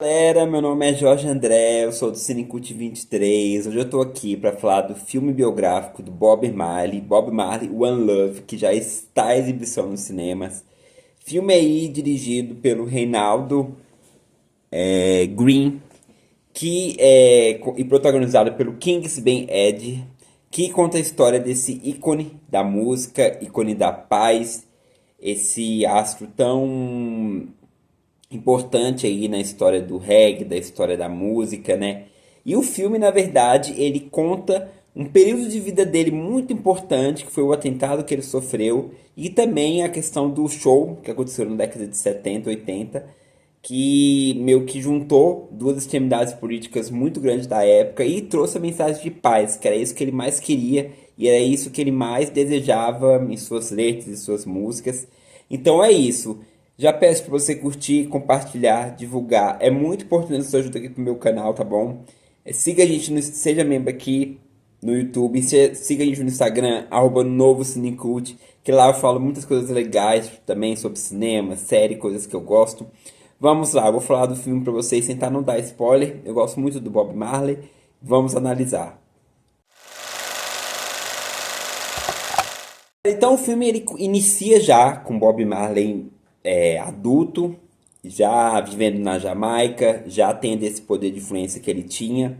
Galera, meu nome é Jorge André, eu sou do Cinecult 23. Hoje eu tô aqui para falar do filme biográfico do Bob Marley One Love, que já está em exibição nos cinemas. Filme aí dirigido pelo Reinaldo Green, e protagonizado pelo Kings Ben Ed, que conta a história desse ícone da música, ícone da paz, esse astro tão importante aí na história do reggae, da história da música, né? E o filme, na verdade, ele conta um período de vida dele muito importante, que foi o atentado que ele sofreu, e também a questão do show que aconteceu na década de 70, 80, que meio que juntou duas extremidades políticas muito grandes da época e trouxe a mensagem de paz, que era isso que ele mais queria e era isso que ele mais desejava em suas letras e suas músicas. Então é isso. Já peço para você curtir, compartilhar, divulgar. É muito importante a sua ajuda aqui pro meu canal, tá bom? Siga a gente, seja membro aqui no YouTube, siga a gente no Instagram, Novo Cinecult, que lá eu falo muitas coisas legais também sobre cinema, série, coisas que eu gosto. Vamos lá, eu vou falar do filme para vocês, tentar não dar spoiler. Eu gosto muito do Bob Marley. Vamos analisar. Então o filme ele inicia já com Bob Marley adulto, já vivendo na Jamaica, já tendo esse poder de influência que ele tinha,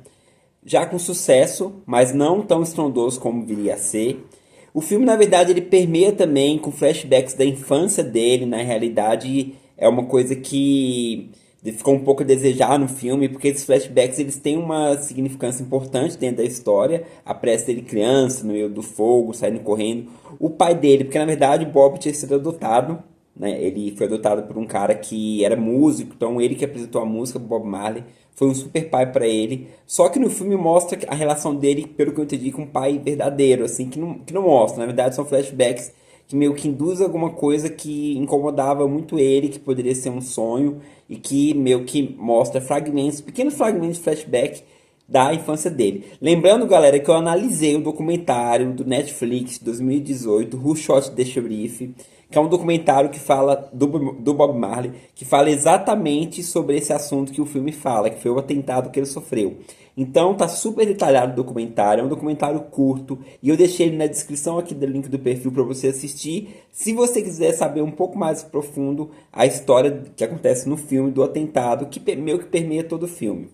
já com sucesso, mas não tão estrondoso como viria a ser. O filme, na verdade, ele permeia também com flashbacks da infância dele, na realidade é uma coisa que ficou um pouco a desejar no filme, porque esses flashbacks eles têm uma significância importante dentro da história. A pressa dele criança, no meio do fogo, saindo correndo. O pai dele, porque na verdade o Bob tinha sido adotado, né? Ele foi adotado por um cara que era músico, então ele que apresentou a música pro Bob Marley, foi um super pai para ele. Só que no filme mostra a relação dele, pelo que eu entendi, com um pai verdadeiro, assim, que não mostra. Na verdade são flashbacks que meio que induz alguma coisa que incomodava muito ele, que poderia ser um sonho, e que meio que mostra fragmentos, pequenos fragmentos de flashback da infância dele. Lembrando, galera, que eu analisei o documentário do Netflix de 2018, Who Shot the Sheriff, que é um documentário que fala do Bob Marley, que fala exatamente sobre esse assunto que o filme fala, que foi o atentado que ele sofreu. Então tá super detalhado o documentário, é um documentário curto, e eu deixei ele na descrição aqui do link do perfil para você assistir, se você quiser saber um pouco mais profundo a história que acontece no filme do atentado, que meio que permeia todo o filme.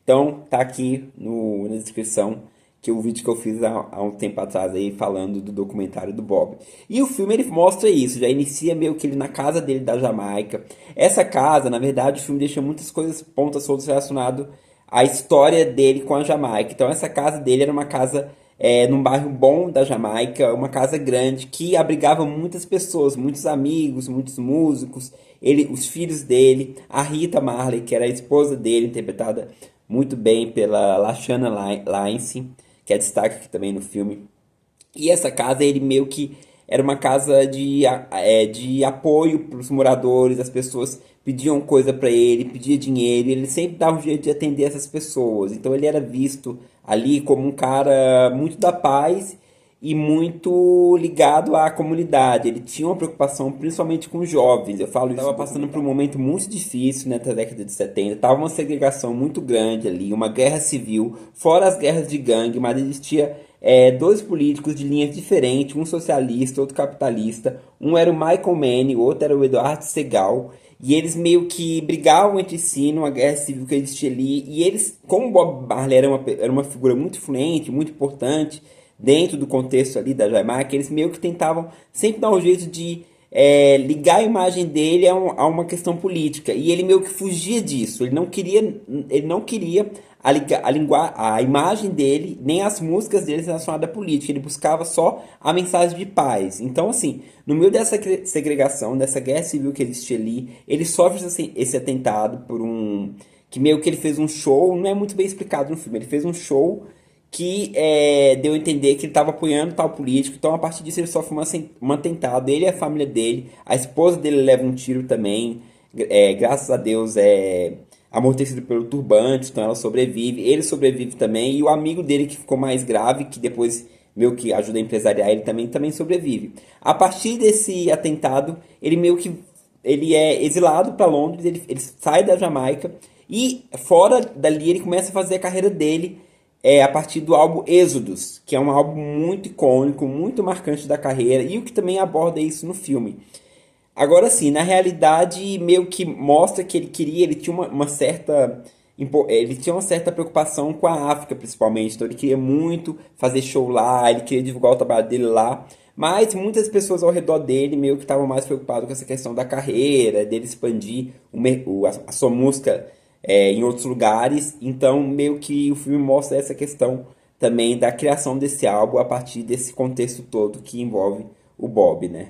Então, tá aqui na descrição que o vídeo que eu fiz há um tempo atrás aí falando do documentário do Bob. E o filme ele mostra isso, já inicia meio que ele na casa dele da Jamaica. Essa casa, na verdade, o filme deixa muitas coisas pontas soltas relacionado à história dele com a Jamaica. Então, essa casa dele era uma casa num bairro bom da Jamaica, uma casa grande que abrigava muitas pessoas, muitos amigos, muitos músicos, os filhos dele, a Rita Marley, que era a esposa dele, interpretada muito bem pela Lashana Lynch, que é destaque aqui também no filme. E essa casa, ele meio que era uma casa de apoio para os moradores, as pessoas pediam coisa para ele, pedia dinheiro, e ele sempre dava um jeito de atender essas pessoas. Então ele era visto ali como um cara muito da paz e muito ligado à comunidade. Ele tinha uma preocupação principalmente com os jovens. Eu falo, estava passando por um momento muito difícil, né, na década de 70. Tava uma segregação muito grande ali, uma guerra civil, fora as guerras de gangue, mas existia dois políticos de linhas diferentes, um socialista, outro capitalista. Um era o Michael Mann, o outro era o Eduardo Segal. E eles meio que brigavam entre si numa guerra civil que existia ali. E eles, como o Bob Marley era uma figura muito influente, muito importante, dentro do contexto ali da Jamaica, eles meio que tentavam sempre dar um jeito de ligar a imagem dele a uma questão política. E ele meio que fugia disso. Ele não queria a imagem dele, nem as músicas dele relacionadas à política. Ele buscava só a mensagem de paz. Então, assim, no meio dessa segregação, dessa guerra civil que existia ali, ele sofre esse atentado por um... Que meio que ele fez um show, não é muito bem explicado no filme, ele fez um show que deu a entender que ele estava apoiando tal político. Então, a partir disso, ele sofre um atentado. Ele e a família dele, a esposa dele leva um tiro também. Graças a Deus, amortecido pelo turbante, então ela sobrevive. Ele sobrevive também. E o amigo dele, que ficou mais grave, que depois meio que ajuda a empresariar ele também sobrevive. A partir desse atentado, ele meio que ele é exilado para Londres. Ele sai da Jamaica E fora dali ele começa a fazer a carreira dele a partir do álbum Êxodos, que é um álbum muito icônico, muito marcante da carreira, e o que também aborda isso no filme. Agora sim, na realidade, meio que mostra que ele tinha uma certa, ele tinha uma certa preocupação com a África, principalmente. Então ele queria muito fazer show lá, ele queria divulgar o trabalho dele lá. Mas muitas pessoas ao redor dele meio que estavam mais preocupadas com essa questão da carreira, dele expandir a sua música em outros lugares. Então meio que o filme mostra essa questão também da criação desse álbum a partir desse contexto todo que envolve o Bob, né?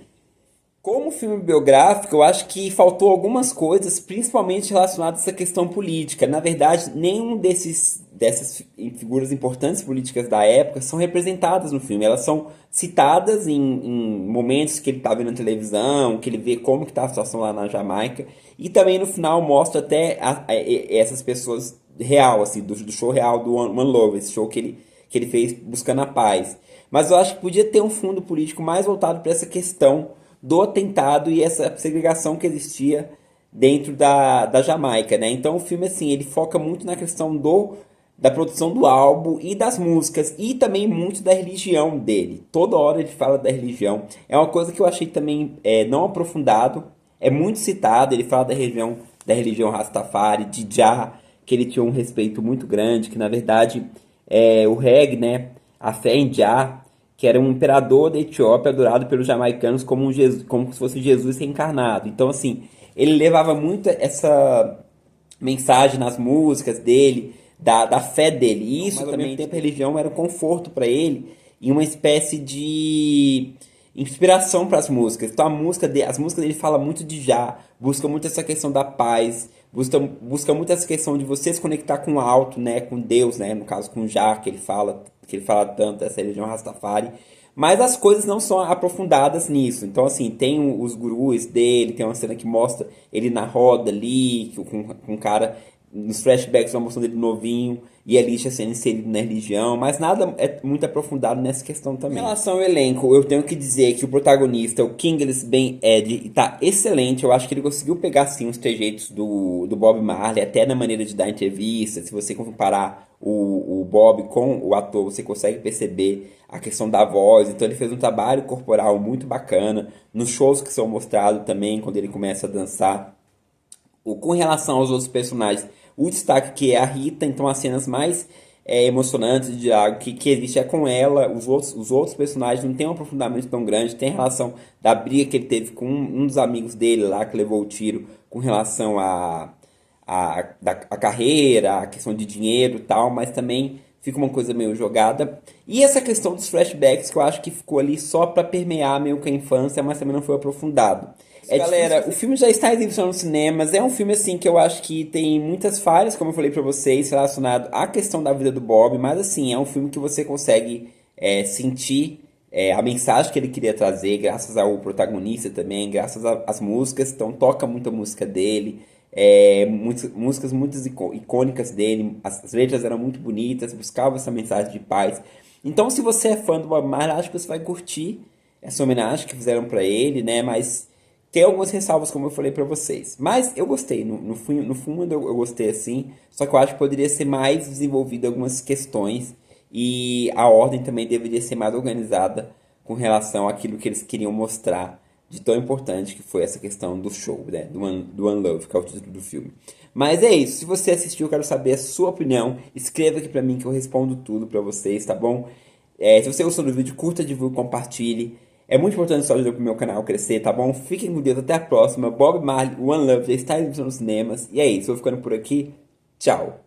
Como filme biográfico, eu acho que faltou algumas coisas, principalmente relacionadas a essa questão política. Na verdade, nenhum dessas figuras importantes políticas da época são representadas no filme. Elas são citadas em momentos que ele está vendo na televisão, que ele vê como que está a situação lá na Jamaica. E também no final mostra até essas pessoas real, assim, do show real do One Love, esse show que ele fez buscando a paz. Mas eu acho que podia ter um fundo político mais voltado para essa questão do atentado e essa segregação que existia dentro da Jamaica, né? Então o filme, assim, ele foca muito na questão da produção do álbum e das músicas e também muito da religião dele. Toda hora ele fala da religião. É uma coisa que eu achei também não aprofundado. É muito citado, ele fala da religião Rastafari, de Jah, que ele tinha um respeito muito grande, que na verdade o reggae, né? A fé em Jah, que era um imperador da Etiópia adorado pelos jamaicanos como, como se fosse Jesus reencarnado. Então, assim, ele levava muito essa mensagem nas músicas dele, da fé dele. E isso, também, ao mesmo tempo, a religião era um conforto para ele e uma espécie de inspiração para as músicas. Então, as músicas dele falam muito de já, busca muito essa questão da paz, busca muito essa questão de você se conectar com o alto, né, com Deus, né, no caso com Já, que ele fala tanto, essa religião Rastafari. Mas as coisas não são aprofundadas nisso. Então, assim, tem os gurus dele, tem uma cena que mostra ele na roda ali, com um cara, nos flashbacks, uma mostrando ele novinho, e a Alicia sendo inserido na religião, mas nada é muito aprofundado nessa questão também. Em relação ao elenco, eu tenho que dizer que o protagonista, o Kingsley Ben Ed, tá excelente. Eu acho que ele conseguiu pegar, assim, os trejeitos do Bob Marley, até na maneira de dar entrevista. Se você comparar o Bob com o ator, você consegue perceber a questão da voz. Então ele fez um trabalho corporal muito bacana, nos shows que são mostrados também, quando ele começa a dançar. Com relação aos outros personagens, o destaque que é a Rita, então as cenas mais emocionantes de algo que existe é com ela. Os outros personagens não tem um aprofundamento tão grande. Tem a relação da briga que ele teve com um dos amigos dele lá, que levou o tiro, com relação a carreira, a questão de dinheiro e tal, mas também fica uma coisa meio jogada. E essa questão dos flashbacks, que eu acho que ficou ali só para permear meio que a infância, mas também não foi aprofundado. Galera, o filme já está em exibição nos cinemas. É um filme assim que eu acho que tem muitas falhas, como eu falei pra vocês, relacionado à questão da vida do Bob, mas assim, é um filme que você consegue sentir a mensagem que ele queria trazer, graças ao protagonista também, graças às músicas. Então toca muito a música dele, músicas muito icônicas dele, as letras eram muito bonitas, buscavam essa mensagem de paz. Então, se você é fã do Bob Marley, acho que você vai curtir essa homenagem que fizeram pra ele, né? Mas tem algumas ressalvas, como eu falei pra vocês. Mas eu gostei, no fundo eu gostei assim. Só que eu acho que poderia ser mais desenvolvido algumas questões. E a ordem também deveria ser mais organizada com relação àquilo que eles queriam mostrar de tão importante que foi essa questão do show, né? Do One Love, que é o título do filme. Mas é isso. Se você assistiu, eu quero saber a sua opinião. Escreva aqui pra mim que eu respondo tudo pra vocês, tá bom? Se você gostou do vídeo, curta, divulgue, compartilhe. É muito importante só ajudar pro meu canal crescer, tá bom? Fiquem com Deus, até a próxima. Bob Marley, One Love já está nos cinemas. E é isso, vou ficando por aqui. Tchau!